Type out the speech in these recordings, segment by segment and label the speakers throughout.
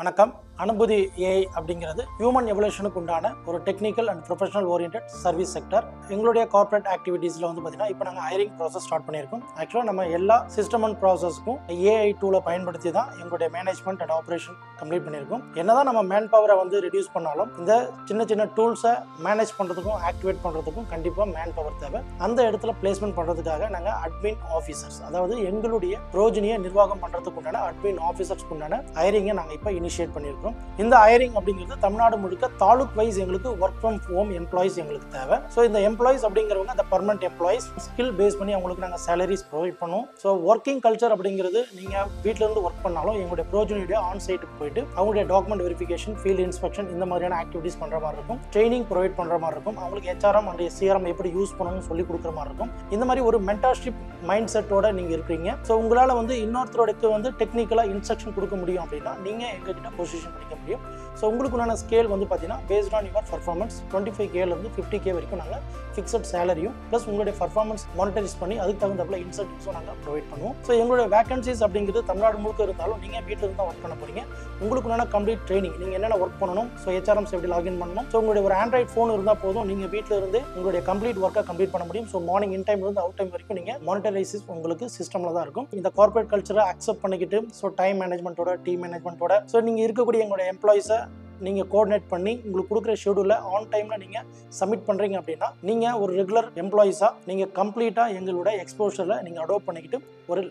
Speaker 1: வணக்கம். அனுபூதி ஏஐ அப்படிங்கிறது ஹியூமன் எவல்யூஷனுக்கு உண்டான ஒரு technical and professional oriented service sector. எங்களுடைய கார்ப்பரேட் ஆக்டிவிட்டீஸில் பார்த்தீங்கன்னா இப்போ நாங்கள் ஹைரிங் ப்ராசஸ் ஸ்டார்ட் பண்ணியிருக்கோம். ஆக்சுவலாக நம்ம எல்லா சிஸ்டம் அண்ட் ப்ராசஸ்க்கும் ஏஐ டூலை பயன்படுத்தி தான் எங்களுடைய மேனேஜ்மெண்ட் அண்ட் ஆப்ரேஷன் கம்ப்ளீட் பண்ணியிருக்கோம். என்னதான் நம்ம மேன் பவரை ரெடியூஸ் பண்ணாலும் இந்த சின்ன சின்ன டூல்ஸை மேனேஜ் பண்ணுறதுக்கும் ஆக்டிவேட் பண்ணுறதுக்கும் கண்டிப்பாக மேன் பவர் தேவை. அந்த இடத்துல பிளேஸ்மெண்ட் பண்ணுறதுக்காக நாங்கள் அட்மின் ஆஃபீஸர்ஸ், அதாவது எங்களுடைய ப்ரோஜனியை நிர்வாகம் பண்ணுறதுக்கு உண்டான அட்மின் ஆஃபீஸர்ஸ்க்கு உண்டான ஹைரிங்கை நாங்கள் இப்போ இனிஷியேட் பண்ணியிருக்கோம். இந்த ஹைரிங் அப்படிங்கிறது தமிழ்நாடு முழுக்க தாலுக் வைஸ் எங்களுக்கு ஒர்க் ஃப்ரம் ஹோம் எம்ப்ளாயிஸ் எங்களுக்கு தேவை. ஸோ இந்த எம்ப்ளாயிஸ் அப்படிங்கிறவங்க அந்த பர்மனன்ட் எம்ப்ளாயிஸ் ஸ்கில் பேஸ் பண்ணி அவங்களுக்கு நாங்கள் சேலரிஸ் ப்ரொவைட் பண்ணுவோம். ஸோ ஒர்க்கிங் கல்ச்சர் அப்படிங்கிறது நீங்கள் வீட்டில இருந்து ஒர்க் பண்ணாலும் எங்களுடைய ப்ரோஜனியுடைய ஆன் சைட்டுக்கு போயிட்டு அவங்களுடைய டாக்குமெண்ட் வெரிஃபிகேஷன், ஃபீல்டு இன்ஸ்பெக்ஷன் இந்த மாதிரியான ஆக்டிவிட்டிஸ் பண்ணுற மாதிரி இருக்கும். ட்ரைனிங் ப்ரொவைட் பண்ணுற மாதிரி இருக்கும். அவங்களுக்கு ஹெச்ஆர்எம் அண்ட் சிஆர்எம் எப்படி யூஸ் பண்ணணும்னு சொல்லி கொடுக்குற மாதிரி இருக்கும். இந்த மாதிரி ஒரு மென்டர்ஷிப் மைண்ட் செட்டோட நீங்கள் இருக்கிறீங்க. ஸோ உங்களால் இன்னொருத்தரோட டெக்னிக்கலாக இன்ஸ்ட்ரக்ஷன் கொடுக்க முடியும் அப்படின்னா நீங்கள் எங்ககிட்ட பொசிஷன் பண்ணிக்க முடியும். ஸோ உங்களுக்குண்டான ஸ்கேல் பார்த்தீங்கன்னா based on your performance 25K to 50K வரைக்கும் நாங்கள் ஃபிக்ஸட் சேலரியும் ப்ளஸ் உங்களுடைய பர்ஃபார்மன்ஸ் மானிட்டரைஸ் பண்ணி அதுக்கு தகுந்தப்பல இன்சென்டிவ்ஸும் நாங்கள் ப்ரொவைட் பண்ணுவோம். ஸோ எங்களுடைய வேகன்சிஸ் அப்படிங்கிறது தமிழ்நாடு முழுக்க இருந்தாலும் நீங்கள் வீட்டில் இருந்து தான் ஒர்க் பண்ண போகிறீங்க. உங்களுக்குண்டான கம்ப்ளீட் ட்ரைனிங், நீங்கள் என்னென்ன ஒர்க் பண்ணணும், ஸோ ஹெச்ஆர்எம்ஸ் எப்படி லாகின் பண்ணணும், ஸோ உங்களுடைய ஒரு ஆண்ட்ராய்ட் ஃபோன் இருந்தால் போதும், நீங்கள் வீட்டில் இருந்து உங்களுடைய கம்ப்ளீட் ஒர்க்கை கம்ப்ளீட் பண்ண முடியும். ஸோ மார்னிங் இன் டைம் இருந்து அவுட் டைம் வரைக்கும் நீங்கள் மானிட்டரைசிஸ் உங்களுக்கு சிஸ்டமில் தான் இருக்கும். இந்த கார்பரேட் கல்ச்சரை அக்செப்ட் பண்ணிக்கிட்டு ஸோ டைம் மேனேஜ்மெண்ட்டோட, டீம் மேனேஜ்மெண்ட்டோட ஸோ நீங்கள் இருக்கக்கூடிய எங்களுடைய எம்ப்ளாயிஸை நீங்கள் கோஆர்டினேட் பண்ணி உங்களுக்கு கொடுக்குற ஷெடியூலில் ஆன் டைமில் நீங்கள் சப்மிட் பண்ணுறீங்க அப்படின்னா நீங்கள் ஒரு ரெகுலர் எம்ப்ளாயிஸாக நீங்கள் கம்ப்ளீட்டாக எங்களோட எக்ஸ்போஷரில் நீங்கள் அடாப்ட் பண்ணிக்கிட்டு ஒரு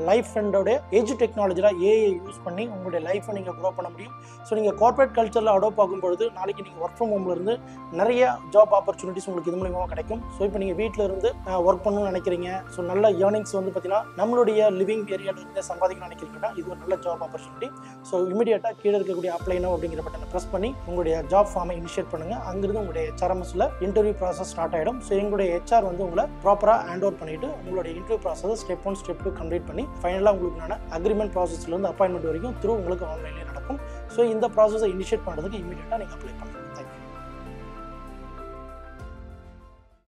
Speaker 1: லைஃப் ஃப்ரெண்டோடைய ஏஜ் டெக்னாலஜியில் ஏஐ யூஸ் பண்ணி உங்களுடைய லைஃப்பை நீங்கள் க்ரோ பண்ண முடியும். ஸோ நீங்கள் கார்ப்பரேட் கல்ச்சரில் அடாப்ட் ஆகும்பொழுது நாளைக்கு நீங்கள் ஒர்க் ஃப்ரம் ஹோம்லேருந்து நிறைய ஜாப் ஆப்பர்ச்சுனிட்டிஸ் உங்களுக்கு இது மூலியமாக கிடைக்கும். ஸோ இப்போ நீங்கள் வீட்டில் இருந்து ஒர்க் பண்ணணும்னு நினைக்கிறீங்க, ஸோ நல்ல ஏர்னிங்ஸ் பார்த்தீங்கன்னா நம்மளுடைய லிவிங் ஏரியாவில் இருந்து சம்பாதிக்கணும்னு நினைக்கிறீங்கன்னா இது ஒரு நல்ல ஜாப் ஆப்பர்ச்சுனிட்டி. ஸோ இமீடியட்டாக கீழே இருக்கக்கூடிய அப்ளை நவ் அப்படிங்கிற பட்டனை ப்ரெஸ் பண்ணி உங்களுடைய ஜாப் ஃபார்மை இனிஷியேட் பண்ணுங்க. அங்கிருந்து உங்களுடைய ஹெச்ஆர்எம்எஸ்ல இன்டர்வியூ ப்ராசஸ் ஸ்டார்ட் ஆகிடும். ஸோ எங்களுடைய ஹெச்ஆர் உங்களை ப்ராப்பராக ஹேண்ட் ஓவர் பண்ணிட்டு உங்களுடைய interview process step 1 step 2 complete பண்ணி ஃபைனலாக உங்களுக்கு அக்ரிமெண்ட் ப்ராசஸ்லேருந்து அப்பாயின்மெண்ட் வரைக்கும் த்ரூ உங்களுக்கு ஆன்லைன்லேயே நடக்கும். ஸோ இந்த ப்ராசஸை இனிஷியேட் பண்ணுறதுக்கு இமீடியட்டாக நீங்கள் அப்ளை பண்ணலாம்.